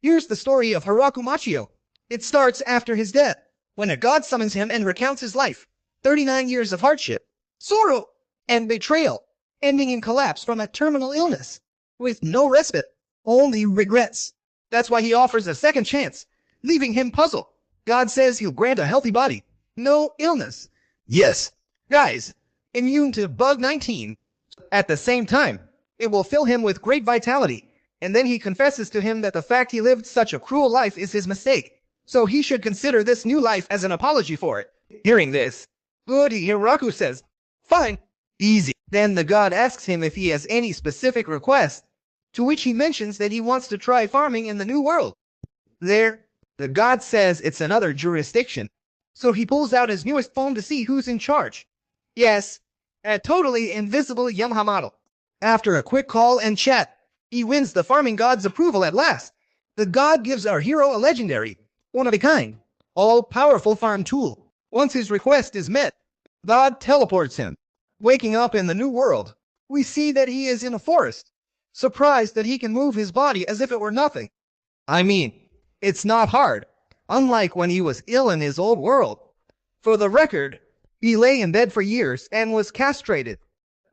Here's the story of Hiraku Machio. It starts after his death, when a god summons him and recounts his life. 39 years of hardship, sorrow, and betrayal, ending in collapse from a terminal illness, with no respite, only regrets. That's why he offers a second chance, leaving him puzzled. God says he'll grant a healthy body, no illness. Yes, guys, immune to bug 19. At the same time, it will fill him with great vitality, and then he confesses to him that the fact he lived such a cruel life is his mistake, so he should consider this new life as an apology for it. Hearing this, Goody Hiraku says, "Fine, easy." Then the god asks him if he has any specific request, to which he mentions that he wants to try farming in the new world. There, the god says it's another jurisdiction, so he pulls out his newest phone to see who's in charge. Yes, a totally invisible Yamaha model. After a quick call and chat, he wins the farming god's approval at last. The god gives our hero a legendary, one-of-a-kind, all-powerful farm tool. Once his request is met, God teleports him. Waking up in the new world, we see that he is in a forest, surprised that he can move his body as if it were nothing. I mean, it's not hard, unlike when he was ill in his old world. For the record, he lay in bed for years and was castrated.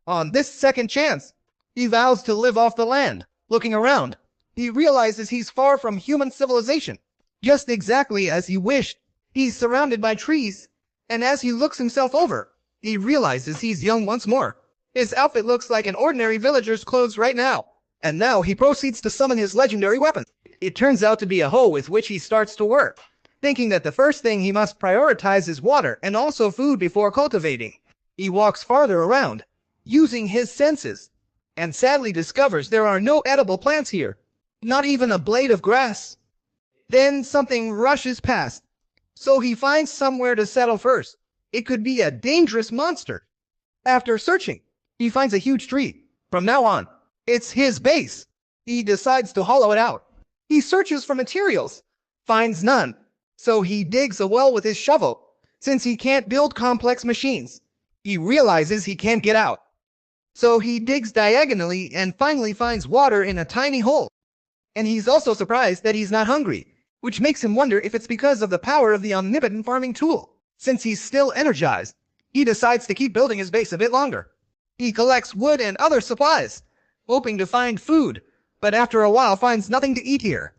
On this second chance, he vows to live off the land. Looking around, he realizes he's far from human civilization, just exactly as he wished. He's surrounded by trees, and as he looks himself over, he realizes he's young once more. His outfit looks like an ordinary villager's clothes right now, and now he proceeds to summon his legendary weapon. It turns out to be a hoe with which he starts to work, thinking that the first thing he must prioritize is water and also food before cultivating. He walks farther around, using his senses, and sadly discovers there are no edible plants here, not even a blade of grass. Then something rushes past, so he finds somewhere to settle first. It could be a dangerous monster. After searching, he finds a huge tree. From now on, it's his base. He decides to hollow it out. He searches for materials, finds none, so he digs a well with his shovel. Since he can't build complex machines, he realizes he can't get out. So he digs diagonally and finally finds water in a tiny hole. And he's also surprised that he's not hungry, which makes him wonder if it's because of the power of the omnipotent farming tool. Since he's still energized, he decides to keep building his base a bit longer. He collects wood and other supplies, hoping to find food, but after a while finds nothing to eat here.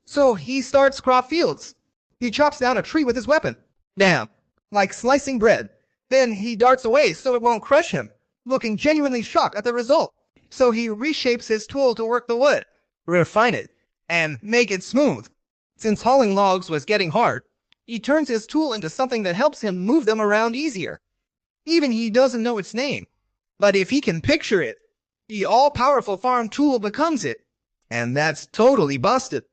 So he starts crop fields. He chops down a tree with his weapon. Damn, like slicing bread. Then he darts away so it won't crush him, looking genuinely shocked at the result. So he reshapes his tool to work the wood, refine it, and make it smooth. Since hauling logs was getting hard, he turns his tool into something that helps him move them around easier. Even he doesn't know its name, but if he can picture it, the all-powerful farm tool becomes it. And that's totally busted.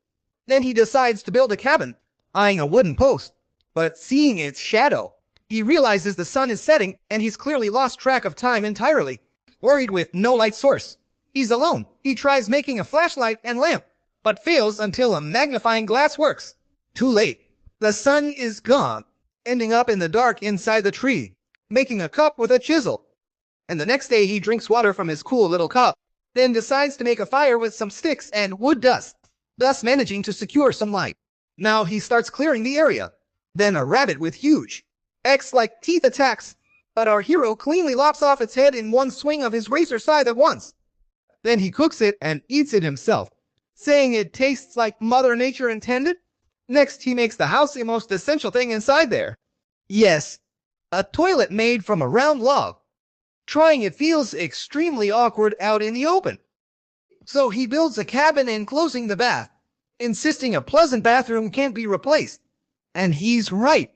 Then he decides to build a cabin, eyeing a wooden post, but seeing its shadow, he realizes the sun is setting and he's clearly lost track of time entirely. Worried with no light source, he's alone. He tries making a flashlight and lamp, but fails until a magnifying glass works. Too late. The sun is gone, ending up in the dark inside the tree, making a cup with a chisel. And the next day he drinks water from his cool little cup, then decides to make a fire with some sticks and wood dust, thus managing to secure some light. Now he starts clearing the area. Then a rabbit with huge, X-like teeth attacks, but our hero cleanly lops off its head in one swing of his razor scythe at once. Then he cooks it and eats it himself, saying it tastes like Mother Nature intended. Next, he makes the house the most essential thing inside there. Yes, a toilet made from a round log. Trying it feels extremely awkward out in the open. So he builds a cabin enclosing the bath, insisting a pleasant bathroom can't be replaced. And he's right.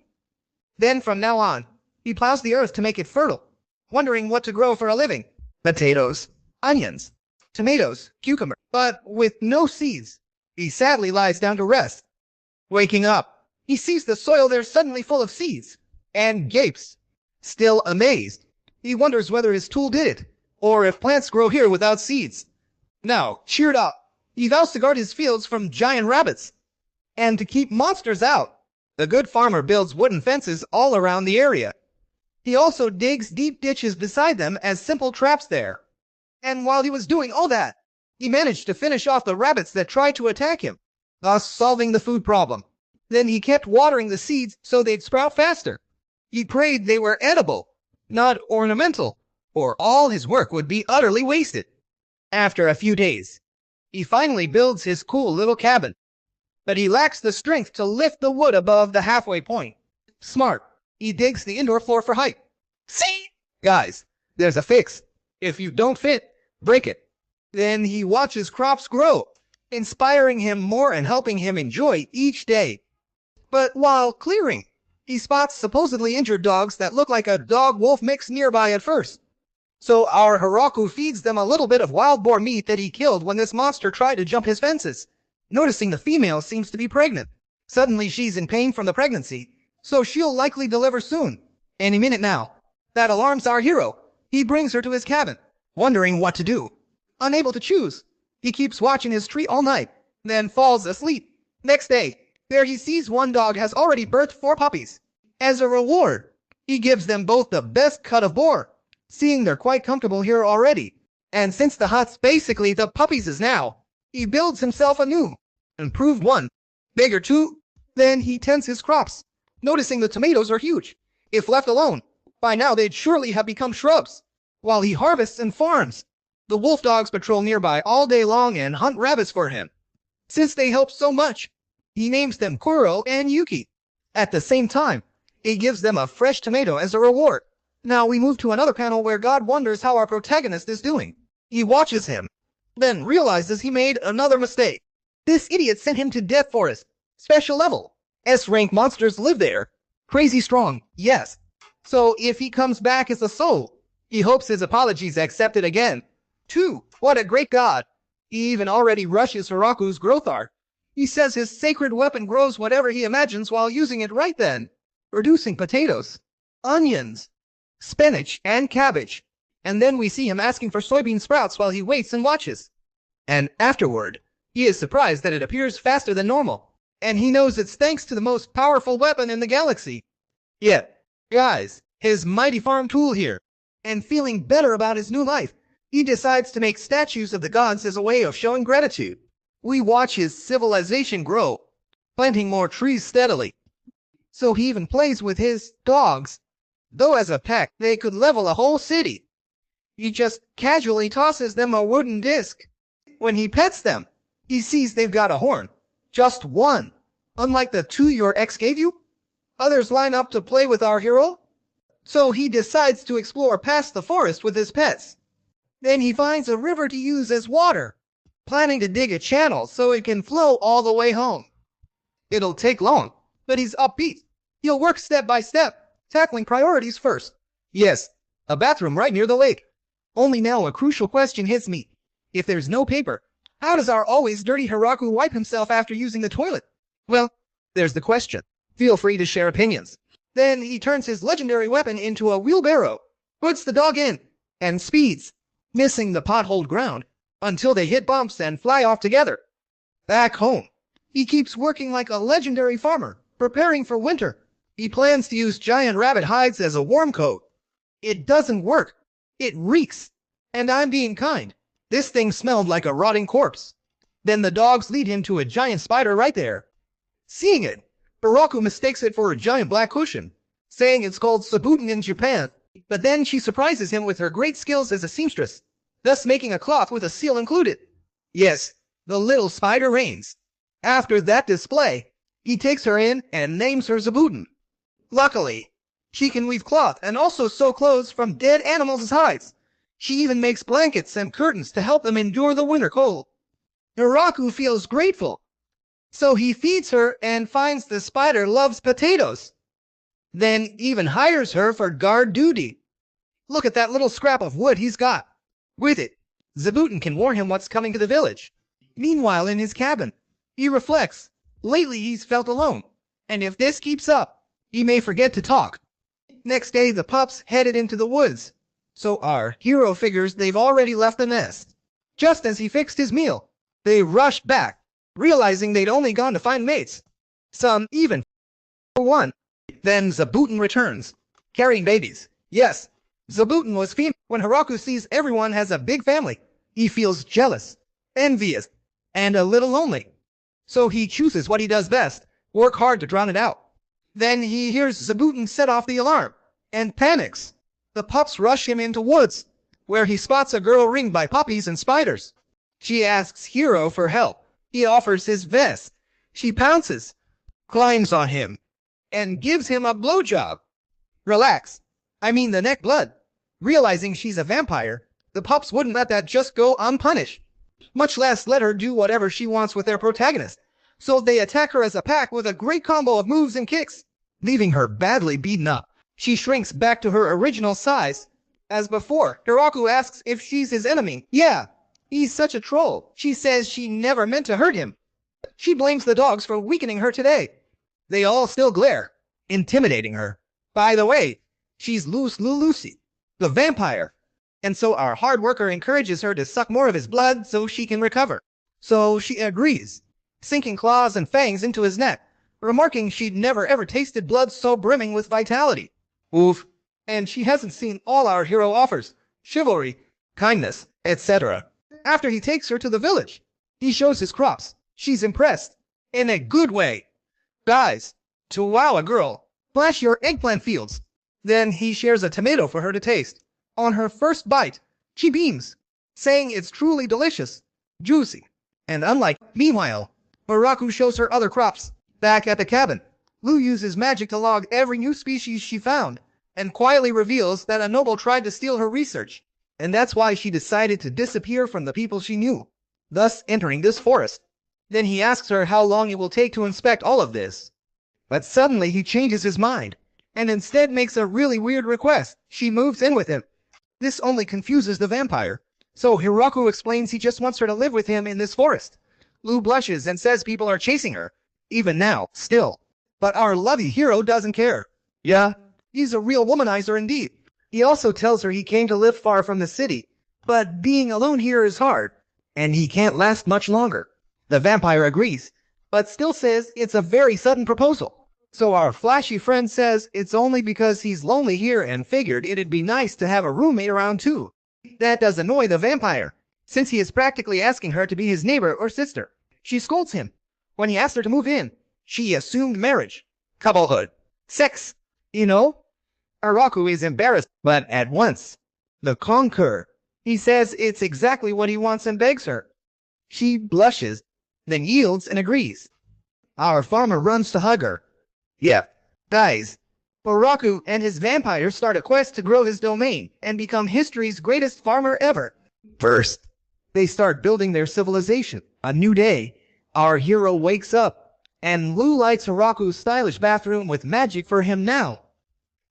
Then from now on, he plows the earth to make it fertile, wondering what to grow for a living. Potatoes, onions, tomatoes, cucumber, but with no seeds. He sadly lies down to rest. Waking up, he sees the soil there suddenly full of seeds, and gapes. Still amazed, he wonders whether his tool did it, or if plants grow here without seeds. Now, cheered up, he vows to guard his fields from giant rabbits, and to keep monsters out. The good farmer builds wooden fences all around the area. He also digs deep ditches beside them as simple traps there. And while he was doing all that, he managed to finish off the rabbits that tried to attack him. thus solving the food problem. Then he kept watering the seeds so they'd sprout faster. He prayed they were edible, not ornamental, or all his work would be utterly wasted. After a few days, he finally builds his cool little cabin, but he lacks the strength to lift the wood above the halfway point. Smart, he digs the indoor floor for height. See? Guys, there's a fix. If you don't fit, break it. Then he watches crops grow, inspiring him more and helping him enjoy each day. But while clearing, he spots supposedly injured dogs that look like a dog-wolf mix nearby at first. So our Hiraku feeds them a little bit of wild boar meat that he killed when this monster tried to jump his fences. Noticing the female seems to be pregnant. Suddenly she's in pain from the pregnancy, so she'll likely deliver soon. Any minute now. That alarms our hero. He brings her to his cabin, wondering what to do. Unable to choose, he keeps watching his tree all night, then falls asleep. Next day, there he sees one dog has already birthed 4 puppies. As a reward, he gives them both the best cut of boar, seeing they're quite comfortable here already. And since the hut's basically the puppies' now, he builds himself a new, improved one, bigger too. Then he tends his crops, noticing the tomatoes are huge. If left alone, by now they'd surely have become shrubs. While he harvests and farms, the wolf dogs patrol nearby all day long and hunt rabbits for him. Since they help so much, he names them Kuro and Yuki. At the same time, he gives them a fresh tomato as a reward. Now we move to another panel where God wonders how our protagonist is doing. He watches him, then realizes he made another mistake. This idiot sent him to Death Forest. Special level. S-rank monsters live there. Crazy strong, yes. So if he comes back as a soul, he hopes his apologies accepted again. 2. What a great God. He even already rushes Hiraku's growth art. He says his sacred weapon grows whatever he imagines while using it right then, producing potatoes, onions, spinach, and cabbage. And then we see him asking for soybean sprouts while he waits and watches. And afterward, he is surprised that it appears faster than normal, and he knows it's thanks to the most powerful weapon in the galaxy. Yet, guys, his mighty farm tool here, and feeling better about his new life, he decides to make statues of the gods as a way of showing gratitude. We watch his civilization grow, planting more trees steadily. So he even plays with his dogs, though as a pack they could level a whole city. He just casually tosses them a wooden disc. When he pets them, he sees they've got a horn. Just one. Unlike the 2 your ex gave you, others line up to play with our hero. So he decides to explore past the forest with his pets. Then he finds a river to use as water, planning to dig a channel so it can flow all the way home. It'll take long, but he's upbeat. He'll work step by step, tackling priorities first. Yes, a bathroom right near the lake. Only now a crucial question hits me. If there's no paper, how does our always dirty Hiraku wipe himself after using the toilet? Well, there's the question. Feel free to share opinions. Then he turns his legendary weapon into a wheelbarrow, puts the dog in, and speeds, missing the potholed ground, until they hit bumps and fly off together. Back home, he keeps working like a legendary farmer, preparing for winter. He plans to use giant rabbit hides as a warm coat. It doesn't work. It reeks. And I'm being kind. This thing smelled like a rotting corpse. Then the dogs lead him to a giant spider right there. Seeing it, Hiraku mistakes it for a giant black cushion, saying it's called Sabuton in Japan. But then she surprises him with her great skills as a seamstress, thus making a cloth with a seal included. Yes, the little spider reigns. After that display, he takes her in and names her Zabuton. Luckily, she can weave cloth and also sew clothes from dead animals' hides. She even makes blankets and curtains to help them endure the winter cold. Hiraku feels grateful, so he feeds her and finds the spider loves potatoes. Then even hires her for guard duty. Look at that little scrap of wood he's got. With it, Zabuton can warn him what's coming to the village. Meanwhile, in his cabin, he reflects. Lately he's felt alone, and if this keeps up, he may forget to talk. Next day, the pups headed into the woods, so our hero figures they've already left the nest. Just as he fixed his meal, they rushed back, realizing they'd only gone to find mates. Some even for one. Then Zabuton returns, carrying babies. Yes, Zabuton was female. When Hiraku sees everyone has a big family, he feels jealous, envious, and a little lonely. So he chooses what he does best, work hard to drown it out. Then he hears Zabutin set off the alarm, and panics. The pups rush him into woods, where he spots a girl ringed by puppies and spiders. She asks Hiro for help. He offers his vest. She pounces, climbs on him, and gives him a blowjob. Relax. I mean the neck blood. Realizing she's a vampire, the pups wouldn't let that just go unpunished, much less let her do whatever she wants with their protagonist. So they attack her as a pack with a great combo of moves and kicks, leaving her badly beaten up. She shrinks back to her original size. As before, Hiraku asks if she's his enemy. Yeah, he's such a troll. She says she never meant to hurt him. She blames the dogs for weakening her today. They all still glare, intimidating her. By the way, she's Lucy, the vampire. And so our hard worker encourages her to suck more of his blood so she can recover. So she agrees, sinking claws and fangs into his neck, remarking she'd never ever tasted blood so brimming with vitality. Oof. And she hasn't seen all our hero offers, chivalry, kindness, etc. After he takes her to the village, he shows his crops. She's impressed, in a good way. Guys, to wow a girl, flash your eggplant fields. Then he shares a tomato for her to taste. On her first bite, she beams, saying it's truly delicious, juicy, and unlike. Meanwhile, Hiraku shows her other crops. Back at the cabin, Lou uses magic to log every new species she found, and quietly reveals that a noble tried to steal her research, and that's why she decided to disappear from the people she knew, thus entering this forest. Then he asks her how long it will take to inspect all of this. But suddenly he changes his mind, and instead makes a really weird request. She moves in with him. This only confuses the vampire, so Hiraku explains he just wants her to live with him in this forest. Lou blushes and says people are chasing her, even now, still. But our lovey hero doesn't care. Yeah, he's a real womanizer indeed. He also tells her he came to live far from the city, but being alone here is hard, and he can't last much longer. The vampire agrees, but still says it's a very sudden proposal. So our flashy friend says it's only because he's lonely here and figured it'd be nice to have a roommate around too. That does annoy the vampire, since he is practically asking her to be his neighbor or sister. She scolds him. When he asked her to move in, she assumed marriage, couplehood, sex, you know? Hiraku is embarrassed, but at once, the conqueror. He says it's exactly what he wants and begs her. She blushes, then yields and agrees. Our farmer runs to hug her. Yeah, guys, Hiraku and his vampire start a quest to grow his domain and become history's greatest farmer ever. First, they start building their civilization. A new day, our hero wakes up, and Lou lights Hiraku's stylish bathroom with magic for him now.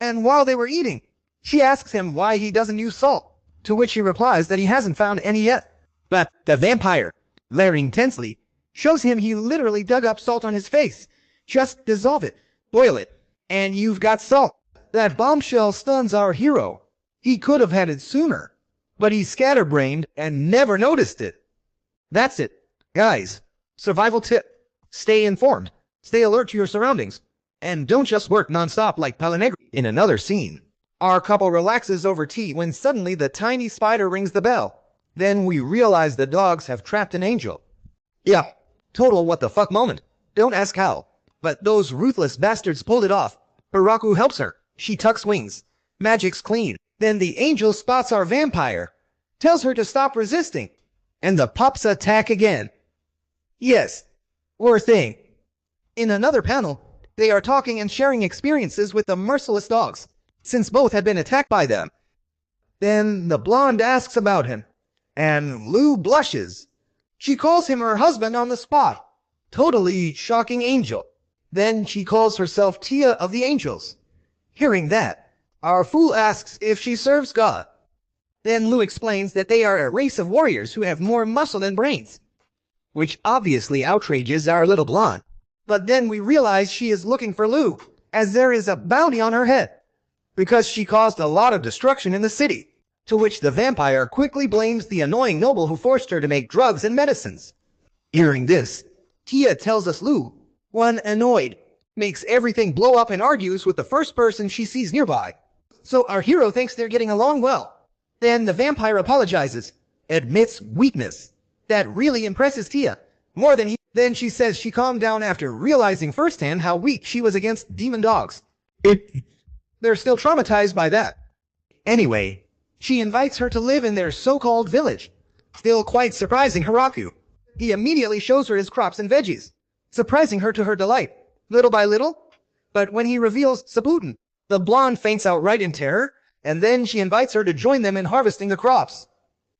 And while they were eating, she asks him why he doesn't use salt, to which he replies that he hasn't found any yet. But the vampire, glaring tensely, shows him he literally dug up salt on his face. Just dissolve it. Boil it, and you've got salt. That bombshell stuns our hero. He could have had it sooner, but he's scatterbrained and never noticed it. That's it, guys. Survival tip. Stay informed, stay alert to your surroundings, and don't just work non-stop like Palinegri. In another scene, our couple relaxes over tea when suddenly the tiny spider rings the bell. Then we realize the dogs have trapped an angel. Yeah, total what the fuck moment. Don't ask how. But those ruthless bastards pulled it off. Hiraku helps her. She tucks wings. Magic's clean. Then the angel spots our vampire, tells her to stop resisting, and the pups attack again. Yes, poor thing. In another panel, they are talking and sharing experiences with the merciless dogs, since both had been attacked by them. Then the blonde asks about him, and Lou blushes. She calls him her husband on the spot. Totally shocking angel. Then she calls herself Tia of the Angels. Hearing that, our fool asks if she serves God. Then Lou explains that they are a race of warriors who have more muscle than brains, which obviously outrages our little blonde. But then we realize she is looking for Lou, as there is a bounty on her head, because she caused a lot of destruction in the city, to which the vampire quickly blames the annoying noble who forced her to make drugs and medicines. Hearing this, Tia tells us Lou, when annoyed, makes everything blow up and argues with the first person she sees nearby. So our hero thinks they're getting along well. Then the vampire apologizes, admits weakness. That really impresses Tia, more than he Then she says she calmed down after realizing firsthand how weak she was against demon dogs. They're still traumatized by that. Anyway, she invites her to live in their so-called village. Still quite surprising Hiraku. He immediately shows her his crops and veggies, surprising her to her delight, little by little. But when he reveals Sabutin, the blonde faints outright in terror, and then she invites her to join them in harvesting the crops.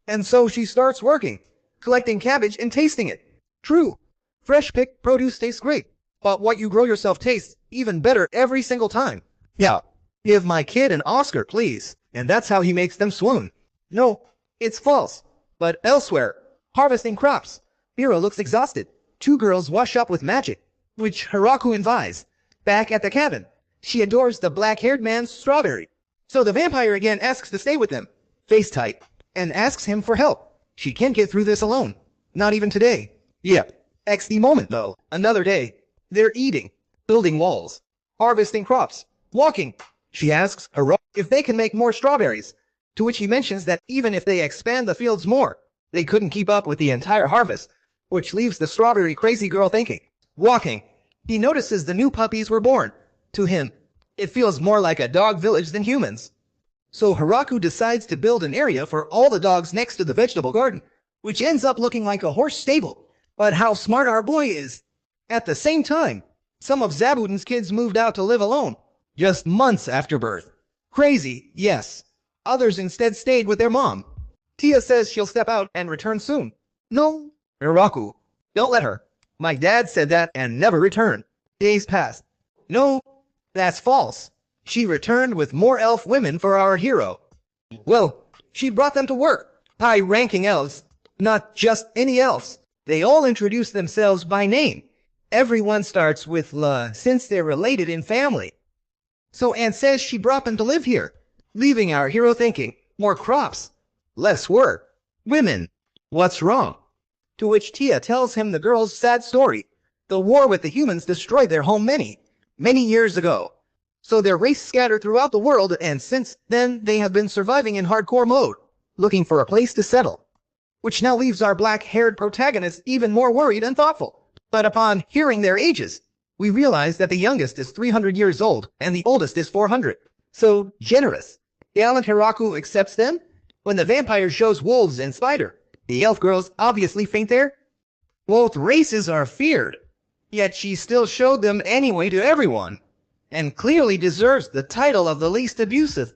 And so she starts working, collecting cabbage and tasting it. True, fresh picked produce tastes great, but what you grow yourself tastes even better every single time. Yeah, give my kid an Oscar, please. And that's how he makes them swoon. No, it's false. But elsewhere, harvesting crops, Hiro looks exhausted. Two girls wash up with magic, which Hiraku envies. Back at the cabin, she adores the black-haired man's strawberry. So the vampire again asks to stay with them, face tight, and asks him for help. She can't get through this alone. Not even today. Yep. XD moment though. Another day. They're eating, building walls, harvesting crops, walking. She asks Hiraku if they can make more strawberries, to which he mentions that even if they expand the fields more, they couldn't keep up with the entire harvest, which leaves the strawberry crazy girl thinking. Walking, he notices the new puppies were born. To him, it feels more like a dog village than humans. So Hiraku decides to build an area for all the dogs next to the vegetable garden, which ends up looking like a horse stable. But how smart our boy is! At the same time, some of Zabutin's kids moved out to live alone, just months after birth. Crazy, yes. Others instead stayed with their mom. Tia says she'll step out and return soon. No, Hiraku, don't let her. My dad said that and never returned. Days passed. No, that's false. She returned with more elf women for our hero. Well, she brought them to work. High-ranking elves. Not just any elves. They all introduce themselves by name. Everyone starts with La, since they're related in family. So Anne says she brought them to live here, leaving our hero thinking, more crops, less work, women. What's wrong? To which Tia tells him the girl's sad story. The war with the humans destroyed their home many years ago. So their race scattered throughout the world, and since then they have been surviving in hardcore mode, looking for a place to settle. Which now leaves our black-haired protagonist even more worried and thoughtful. But upon hearing their ages, we realize that the youngest is 300 years old, and the oldest is 400. So generous. Gallant Hiraku accepts them. When the vampire shows wolves and spider, the elf girls obviously faint there. Both races are feared, yet she still showed them anyway to everyone, and clearly deserves the title of the least abusive.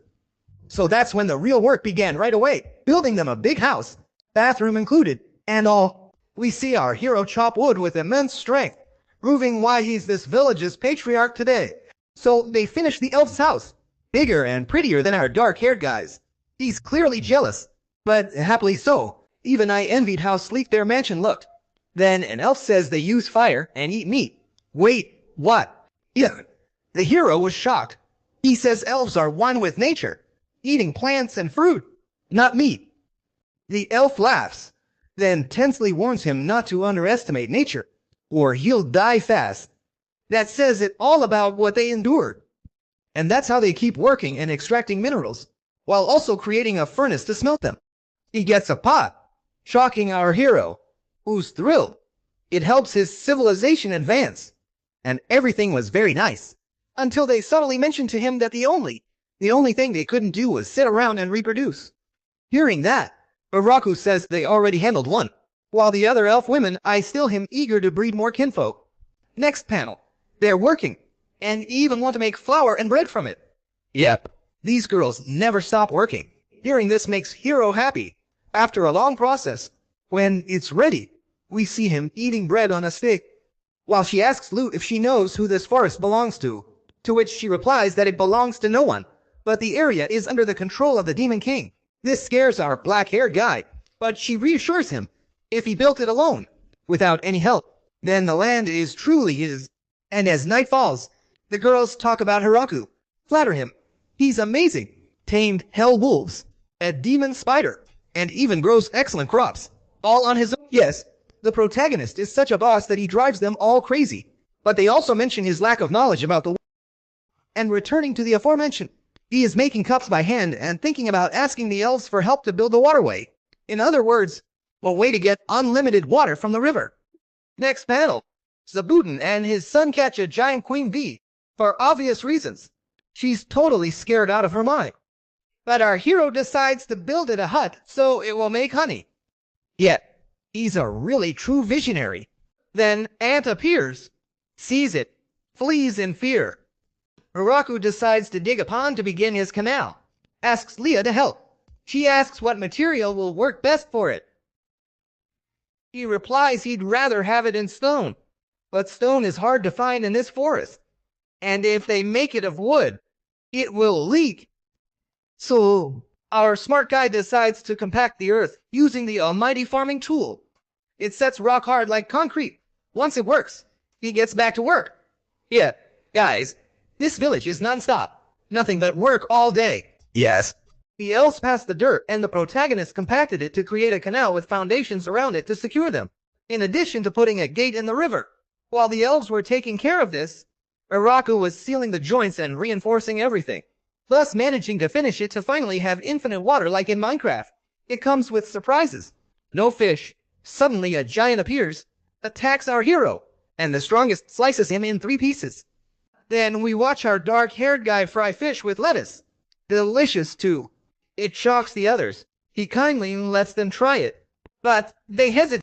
So that's when the real work began right away, building them a big house, bathroom included, and all. We see our hero chop wood with immense strength, proving why he's this village's patriarch today. So they finish the elf's house, bigger and prettier than our dark-haired guys. He's clearly jealous, but happily so. Even I envied how sleek their mansion looked. Then an elf says they use fire and eat meat. Wait, what? Yeah. The hero was shocked. He says elves are one with nature, eating plants and fruit, not meat. The elf laughs, then tensely warns him not to underestimate nature, or he'll die fast. That says it all about what they endured. And that's how they keep working and extracting minerals, while also creating a furnace to smelt them. He gets a pot, shocking our hero, who's thrilled. It helps his civilization advance. And everything was very nice, until they subtly mentioned to him that the only thing they couldn't do was sit around and reproduce. Hearing that, Hiraku says they already handled one, while the other elf women eye still him eager to breed more kinfolk. Next panel, they're working, and even want to make flour and bread from it. Yep, these girls never stop working. Hearing this makes Hiro happy. After a long process, when it's ready, we see him eating bread on a stick, while she asks Lute if she knows who this forest belongs to which she replies that it belongs to no one, but the area is under the control of the Demon King. This scares our black-haired guy, but she reassures him if he built it alone, without any help, then the land is truly his. And as night falls, the girls talk about Hiraku, flatter him. He's amazing, tamed hell wolves, a demon spider, and even grows excellent crops, all on his own. Yes, the protagonist is such a boss that he drives them all crazy, but they also mention his lack of knowledge about the world. And returning to the aforementioned, he is making cups by hand and thinking about asking the elves for help to build the waterway. In other words, a way to get unlimited water from the river. Next panel, Zabuton and his son catch a giant queen bee, for obvious reasons. She's totally scared out of her mind. But our hero decides to build it a hut so it will make honey. Yet, he's a really true visionary. Then Ant appears, sees it, flees in fear. Uraku decides to dig a pond to begin his canal, asks Leah to help. She asks what material will work best for it. He replies he'd rather have it in stone, but stone is hard to find in this forest. And if they make it of wood, it will leak. So, our smart guy decides to compact the earth using the almighty farming tool. It sets rock hard like concrete. Once it works, he gets back to work. Yeah, guys, this village is non-stop. Nothing but work all day. Yes. The elves passed the dirt, and the protagonist compacted it to create a canal with foundations around it to secure them, in addition to putting a gate in the river. While the elves were taking care of this, Uraku was sealing the joints and reinforcing everything, thus managing to finish it to finally have infinite water like in Minecraft. It comes with surprises. No fish. Suddenly a giant appears, attacks our hero, and the strongest slices him in 3 pieces. Then we watch our dark-haired guy fry fish with lettuce. Delicious too. It shocks the others. He kindly lets them try it, but they hesitate.